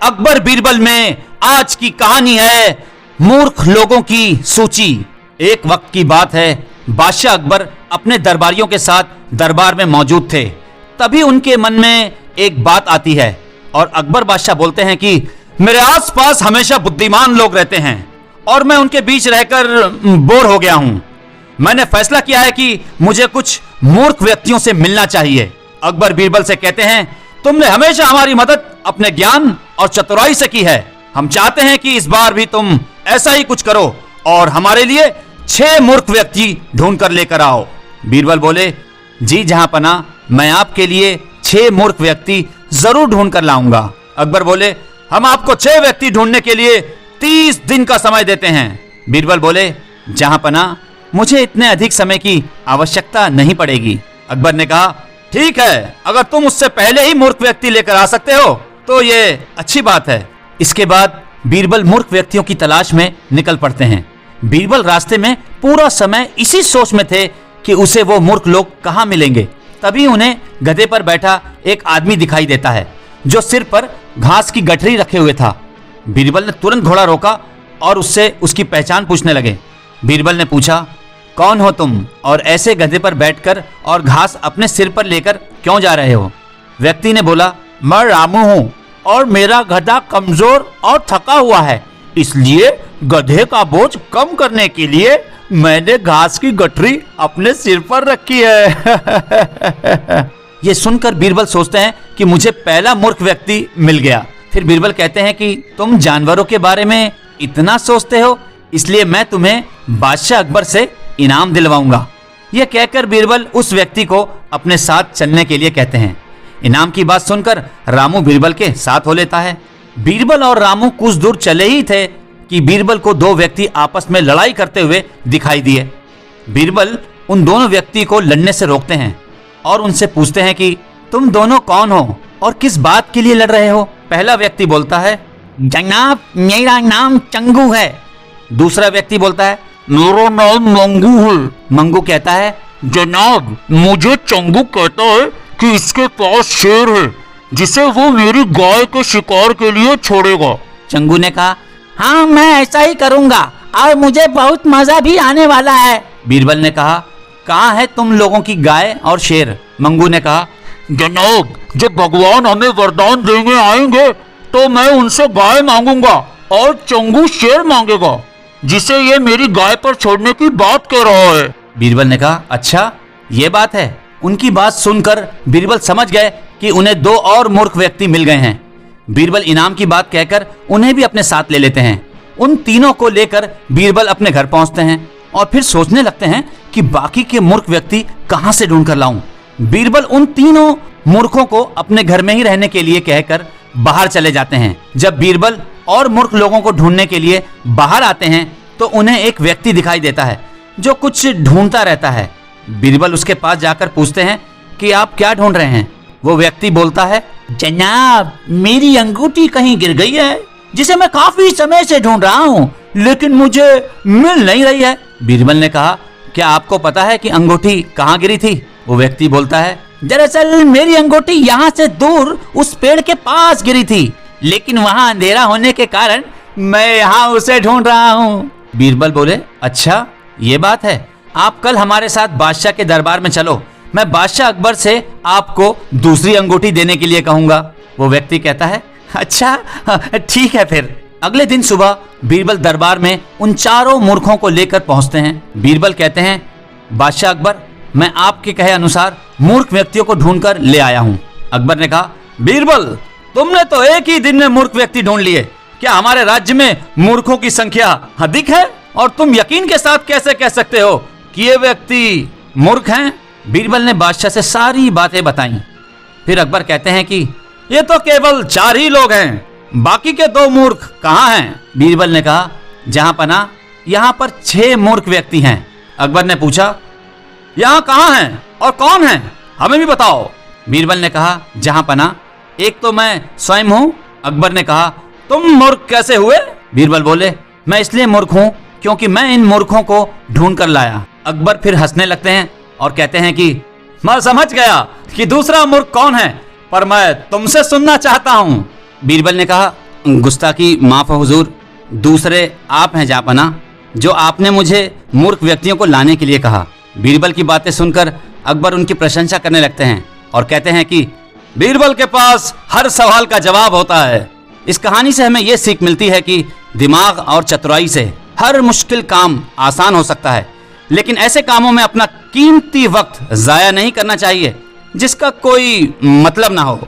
अकबर बीरबल में आज की कहानी है मूर्ख लोगों की सूची। एक वक्त की बात है, बादशाह अकबर अपने दरबारियों के साथ दरबार में मौजूद थे। तभी उनके मन में एक बात आती है और अकबर बादशाह बोलते हैं कि मेरे आसपास हमेशा बुद्धिमान लोग रहते हैं और मैं उनके बीच रहकर बोर हो गया हूं। मैंने फैसला किया है कि मुझे कुछ मूर्ख व्यक्तियों से मिलना चाहिए। अकबर बीरबल से कहते हैं, तुमने हमेशा हमारी मदद अपने ज्ञान और चतुराई से की है। हम चाहते हैं कि इस बार भी तुम ऐसा ही कुछ करो और हमारे लिए 6 मूर्ख व्यक्ति ढूंढ कर लेकर आओ। बीरबल बोले, जी जहांपना, मैं आपके लिए 6 मूर्ख व्यक्ति जरूर ढूंढ कर लाऊंगा। अकबर बोले, हम आपको 6 व्यक्ति ढूंढने के लिए 30 दिन का समय देते हैं। बीरबल बोले, जहांपना, मुझे इतने अधिक समय की आवश्यकता नहीं पड़ेगी। अकबर ने कहा, ठीक है, अगर तुम उससे पहले ही मूर्ख व्यक्ति लेकर आ सकते हो तो ये अच्छी बात है। इसके बाद बीरबल मूर्ख व्यक्तियों की तलाश में निकल पड़ते हैं। बीरबल रास्ते में पूरा समय इसी सोच में थे कि उसे वो मूर्ख लोग कहाँ मिलेंगे। तभी उन्हें गधे पर बैठा एक आदमी दिखाई देता है जो सिर पर घास की गठरी रखे हुए था। बीरबल ने तुरंत घोड़ा रोका और उससे उसकी पहचान पूछने लगे। बीरबल ने पूछा, कौन हो तुम और ऐसे गधे पर बैठकर और घास अपने सिर पर लेकर क्यों जा रहे हो? व्यक्ति ने बोला, मैं रामू हूँ और मेरा गधा कमजोर और थका हुआ है, इसलिए गधे का बोझ कम करने के लिए मैंने घास की गठरी अपने सिर पर रखी है। ये सुनकर बीरबल सोचते हैं कि मुझे पहला मूर्ख व्यक्ति मिल गया। फिर बीरबल कहते हैं कि तुम जानवरों के बारे में इतना सोचते हो, इसलिए मैं तुम्हें बादशाह अकबर से इनाम दिलवाऊंगा। यह कहकर बीरबल उस व्यक्ति को अपने साथ चलने के लिए कहते हैं। इनाम की बात सुनकर रामू बीरबल के साथ हो लेता है। बीरबल और रामू कुछ दूर चले ही थे कि बीरबल को 2 व्यक्ति आपस में लड़ाई करते हुए दिखाई दिए। बीरबल उन दोनों व्यक्ति को लड़ने से रोकते हैं और उनसे पूछते हैं कि तुम दोनों कौन हो और किस बात के लिए लड़ रहे हो? पहला व्यक्ति बोलता है, जनाब, मेरा नाम चंगू है। दूसरा व्यक्ति बोलता है, मेरा नाम मंगू है। मंगू कहता है, जनाब, मुझे चंगू कहता है कि इसके पास शेर है जिसे वो मेरी गाय के शिकार के लिए छोड़ेगा। चंगू ने कहा, हाँ, मैं ऐसा ही करूंगा और मुझे बहुत मजा भी आने वाला है। बीरबल ने कहा, कहाँ है तुम लोगों की गाय और शेर? मंगू ने कहा, जनाब, जब भगवान हमें वरदान देने आएंगे तो मैं उनसे गाय मांगूंगा और चंगू शेर मांगेगा जिसे ये मेरी गाय पर छोड़ने की बात कह रहा है। बीरबल ने कहा, अच्छा, ये बात है। उनकी बात सुनकर बीरबल समझ गए कि उन्हें 2 और मूर्ख व्यक्ति मिल गए हैं। बीरबल इनाम की बात कहकर उन्हें भी अपने साथ ले लेते हैं। उन तीनों को लेकर बीरबल अपने घर पहुंचते हैं और फिर सोचने लगते हैं कि बाकी के मूर्ख व्यक्ति कहां से ढूंढ कर लाऊं। बीरबल उन तीनों मूर्खों को अपने घर में ही रहने के लिए कहकर बाहर चले जाते हैं। जब बीरबल और मूर्ख लोगों को ढूंढने के लिए बाहर आते हैं तो उन्हें एक व्यक्ति दिखाई देता है जो कुछ ढूंढता रहता है। बीरबल उसके पास जाकर पूछते हैं कि आप क्या ढूंढ रहे हैं? वो व्यक्ति बोलता है, जनाब, मेरी अंगूठी कहीं गिर गई है जिसे मैं काफी समय से ढूंढ रहा हूँ, लेकिन मुझे मिल नहीं रही है। बीरबल ने कहा, क्या आपको पता है कि अंगूठी कहाँ गिरी थी? वो व्यक्ति बोलता है, दरअसल मेरी अंगूठी यहाँ से दूर उस पेड़ के पास गिरी थी, लेकिन वहाँ अंधेरा होने के कारण मैं यहाँ उसे ढूंढ रहा हूँ। बीरबल बोले, अच्छा, ये बात है, आप कल हमारे साथ बादशाह के दरबार में चलो, मैं बादशाह अकबर से आपको दूसरी अंगूठी देने के लिए कहूंगा। वो व्यक्ति कहता है, अच्छा, ठीक है। फिर अगले दिन सुबह बीरबल दरबार में उन चारों मूर्खों को लेकर पहुंचते हैं। बीरबल कहते हैं, बादशाह अकबर, मैं आपके कहे अनुसार मूर्ख व्यक्तियों को ढूंढकर ले आया हूँ। अकबर ने कहा, बीरबल, तुमने तो एक ही दिन में मूर्ख व्यक्ति ढूंढ लिए। क्या हमारे राज्य में मूर्खों की संख्या अधिक है? और तुम यकीन के साथ कैसे कह सकते हो कि ये व्यक्ति मूर्ख हैं? बीरबल ने बादशाह से सारी बातें बताई। फिर अकबर कहते हैं कि ये तो केवल 4 ही लोग हैं, बाकी के 2 मूर्ख कहाँ हैं? बीरबल ने कहा, जहांपना, यहाँ पर 6 मूर्ख व्यक्ति हैं। अकबर ने पूछा, यहाँ कहाँ हैं और कौन हैं? हमें भी बताओ। बीरबल ने कहा, जहांपना, एक तो मैं स्वयं हूँ। अकबर ने कहा, तुम मूर्ख कैसे हुए? बीरबल बोले, मैं इसलिए मूर्ख हूँ क्योंकि मैं इन मूर्खों को ढूंढ कर लाया। अकबर फिर हंसने लगते हैं और कहते हैं कि मैं समझ गया कि दूसरा मूर्ख कौन है, पर मैं तुमसे सुनना चाहता हूँ। बीरबल ने कहा, गुस्ताखी माफ हो हुजूर। दूसरे आप हैं जापना, जो आपने मुझे मूर्ख व्यक्तियों को लाने के लिए कहा। बीरबल की बातें सुनकर अकबर उनकी प्रशंसा करने लगते हैं और कहते हैं कि बीरबल के पास हर सवाल का जवाब होता है। इस कहानी से हमें यह सीख मिलती है कि दिमाग और चतुराई से हर मुश्किल काम आसान हो सकता है, लेकिन ऐसे कामों में अपना कीमती वक्त जाया नहीं करना चाहिए जिसका कोई मतलब ना हो।